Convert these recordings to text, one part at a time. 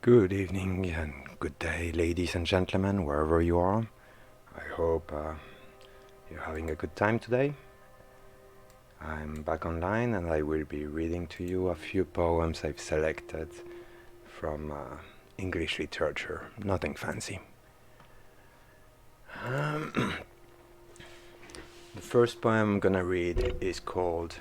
Good evening and good day, ladies and gentlemen, wherever you are. I hope you're having a good time today. I'm back online and I will be reading to you a few poems I've selected from English literature. Nothing fancy. The first poem I'm gonna read is called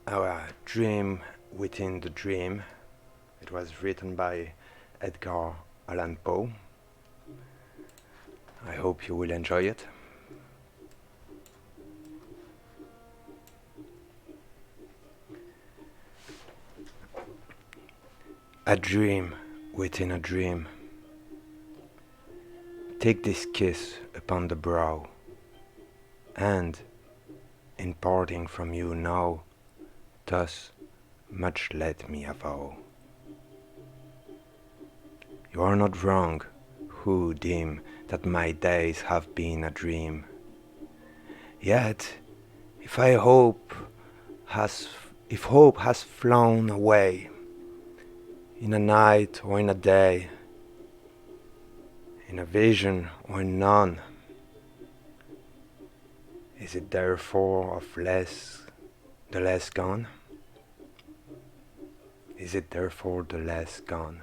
A Dream Within the Dream. It was written by Edgar Allan Poe. I hope you will enjoy it. A dream within a dream. Take this kiss upon the brow, and, in parting from you now, thus much let me avow. You are not wrong, who deem that my days have been a dream. Yet, if hope has flown away, in a night or in a day, in a vision or in none, is it therefore the less gone? Is it therefore the less gone?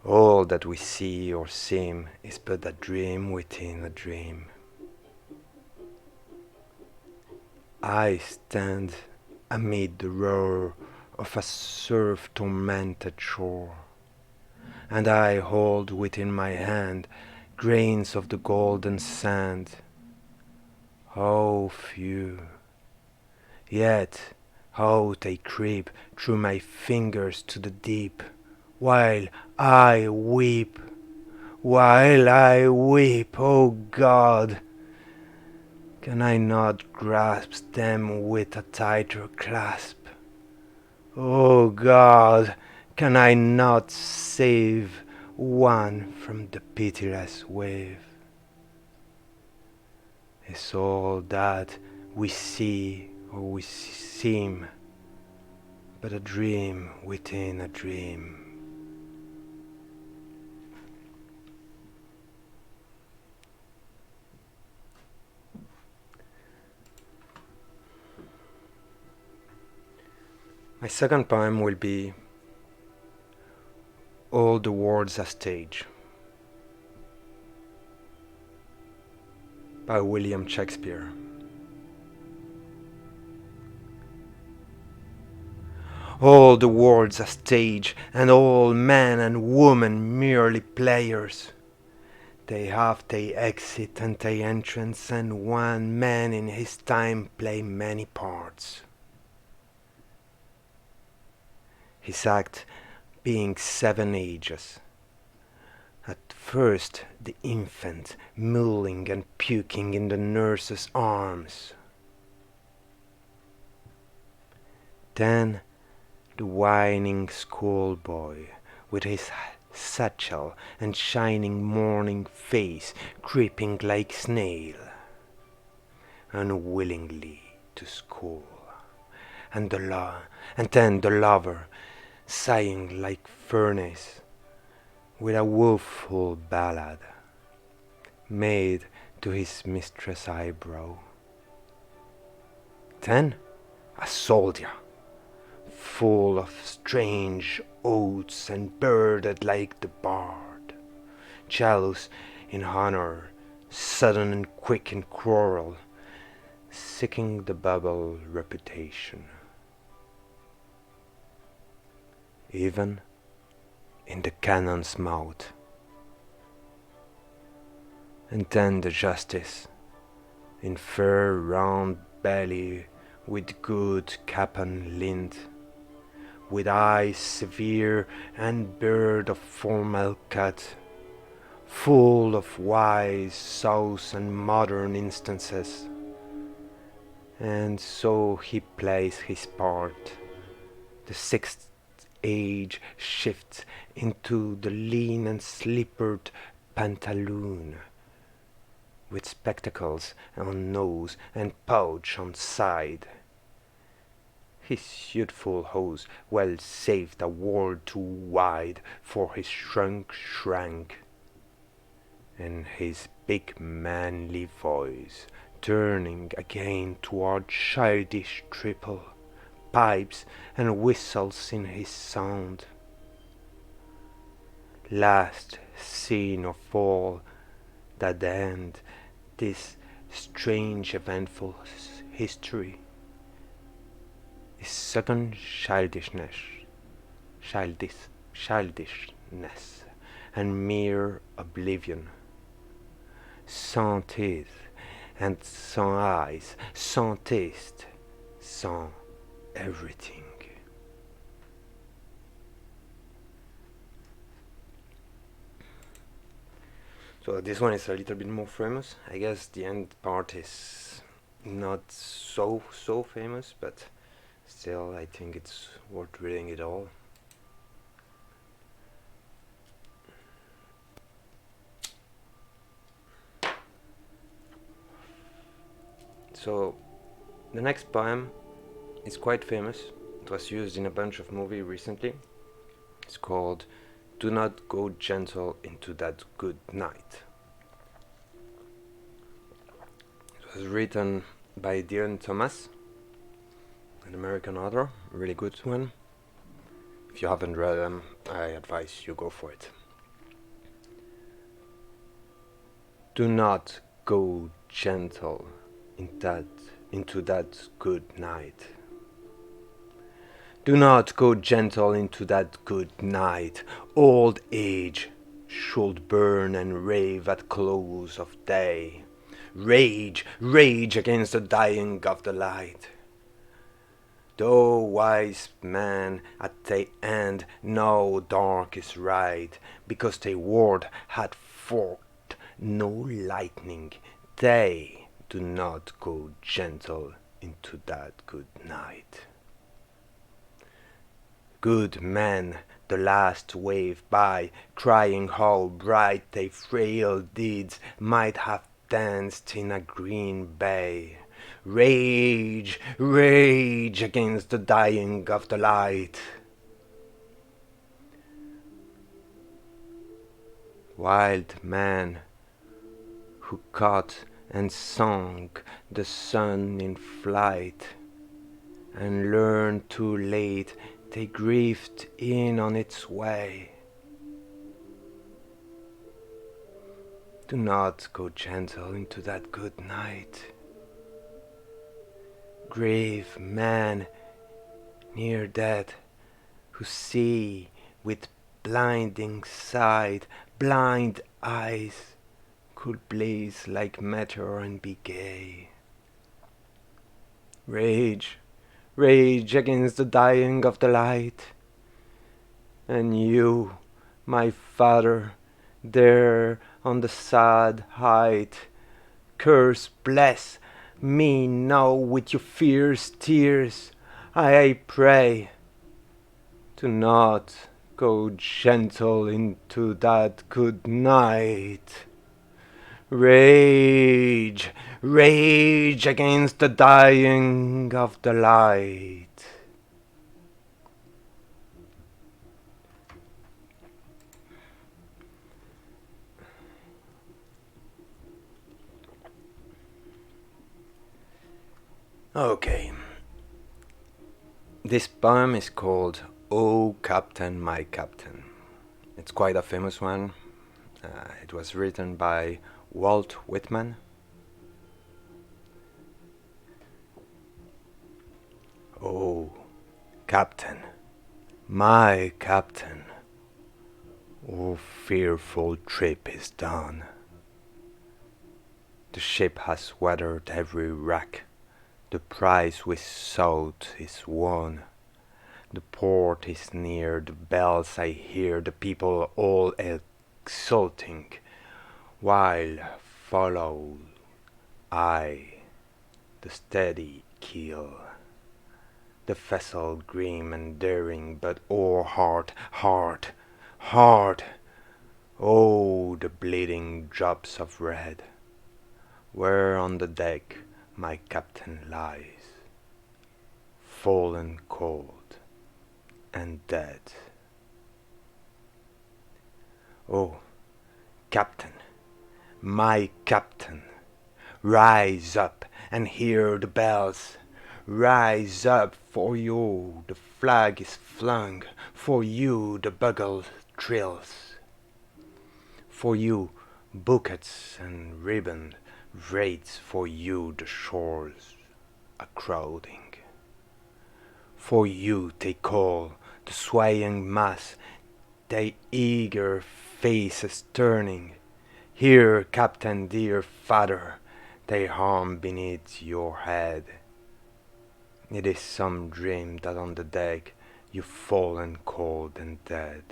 All that we see or seem is but a dream within a dream. I stand amid the roar of a surf-tormented shore, and I hold within my hand grains of the golden sand. How few, yet how they creep through my fingers to the deep, while I weep, oh God! Can I not grasp them with a tighter clasp? Oh God, can I not save one from the pitiless wave? Is all that we see or we seem but a dream within a dream? My second poem will be All the World's a Stage by William Shakespeare. All the world's a stage, and all men and women merely players. They have their exit and their entrance, and one man in his time play many parts. His act being 7 ages. At first the infant mulling and puking in the nurse's arms. Then the whining schoolboy with his satchel and shining morning face creeping like snail, unwillingly to school, and then the lover sighing like furnace with a woeful ballad made to his mistress' eyebrow. Then a soldier full of strange oaths and birded like the bard, jealous in honor, sudden and quick in quarrel, seeking the bubble reputation. Even in the cannon's mouth. And then the justice, in fair round belly, with good cap and lint, with eyes severe and beard of formal cut, full of wise sauce and modern instances. And so he plays his part. The sixth age shifts into the lean and slippered pantaloon, with spectacles on nose and pouch on side. His youthful hose well saved a world too wide for his shrunk shrank, and his big manly voice turning again toward childish triple pipes and whistles in his sound. Last scene of all that end this strange eventful history is sudden childish, childishness, and mere oblivion, sans teeth and sans eyes, sans taste, sans everything. So this one is a little bit more famous. I guess the end part is not so famous, but still I think it's worth reading it all. So the next poem is quite famous. It was used in a bunch of movies recently. It's called "Do Not Go Gentle Into That Good Night." It was written by Dylan Thomas, an American author, a really good one. If you haven't read them, I advise you go for it. Do not go gentle into that good night. Do not go gentle into that good night. Old age should burn and rave at close of day. Rage, rage against the dying of the light. Though wise men at the end know dark is right, because they word had forked no lightning, they do not go gentle into that good night. Good men, the last wave by, crying how bright their frail deeds might have danced in a green bay. Rage, rage against the dying of the light. Wild man who caught and sung the sun in flight, and learned too late they grieved in on its way. Do not go gentle into that good night. Grave man near death, who see with blinding sight, blind eyes, could blaze like meteor and be gay. Rage, rage against the dying of the light. And you, my father, there on the sad height, curse bless me now with your fierce tears. I pray, do not go gentle into that good night. Rage, rage against the dying of the light. Okay. This poem is called "O Captain, My Captain." It's quite a famous one. It was written by Walt Whitman. Oh, Captain, my Captain, oh, fearful trip is done. The ship has weathered every wreck. The prize we sought is won. The port is near, the bells I hear, the people all exulting, while follow I the steady keel. The vessel grim and daring, but oh, hard, hard, hard. Oh, the bleeding drops of red, where on the deck my captain lies, fallen cold and dead. Oh, Captain, my Captain, rise up and hear the bells. Rise up, for you the flag is flung, for you the bugle trills. For you bouquets and ribbon wreaths, for you the shores are crowding. For you they call, the swaying mass, their eager faces turning. Here, Captain, dear father, they arm beneath your head. It is some dream that on the deck you've fallen cold and dead.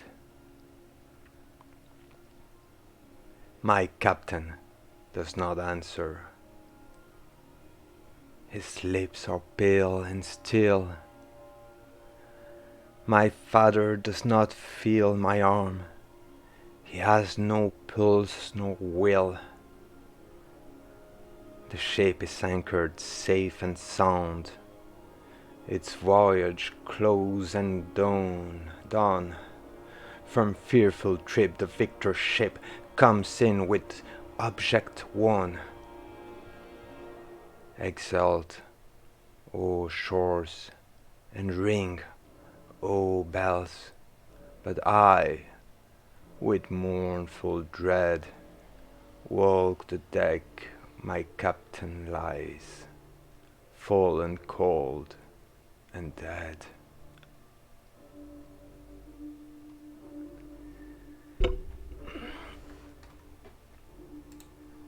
My Captain does not answer. His lips are pale and still. My father does not feel my arm. He has no pulse nor will. The ship is anchored safe and sound, its voyage close and done. From fearful trip the victor ship comes in with object won. Exult, O shores, and ring, O bells, but I, with mournful dread, walk the deck my Captain lies, fallen cold and dead.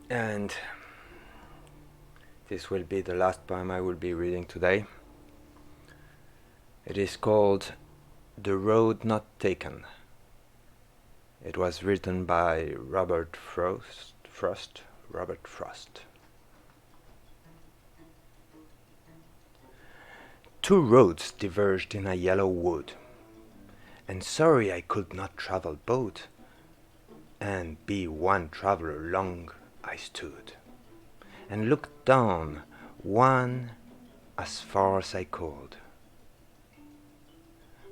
And this will be the last poem I will be reading today. It is called The Road Not Taken. It was written by Robert Frost. Two roads diverged in a yellow wood, and sorry I could not travel both, and be one traveler long I stood, and looked down one as far as I could,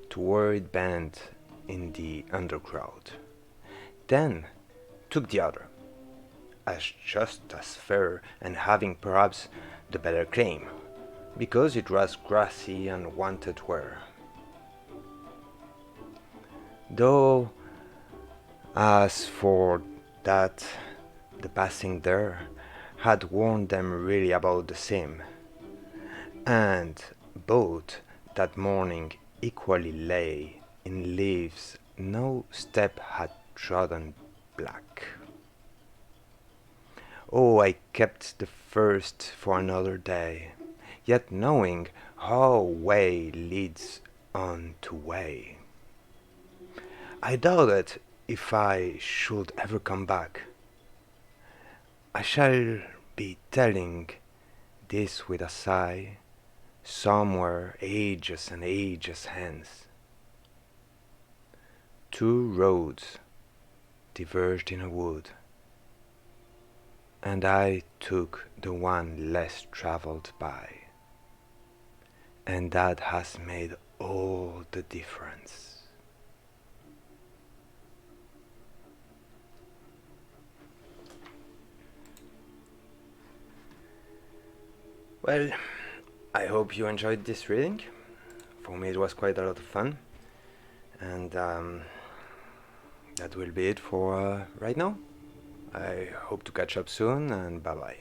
to where it bent in the undergrowth. Then took the other, as just as fair, and having perhaps the better claim, because it was grassy and wanted wear. Though as for that, the passing there had warned them really about the same, and both that morning equally lay in leaves no step had trodden black. Oh, I kept the first for another day, yet knowing how way leads on to way. I doubted if I should ever come back. I shall be telling this with a sigh, somewhere ages and ages hence. Two roads diverged in a wood, and I took the one less traveled by, and that has made all the difference. Well, I hope you enjoyed this reading. For me it was quite a lot of fun, and that will be it for right now. I hope to catch up soon, and bye bye.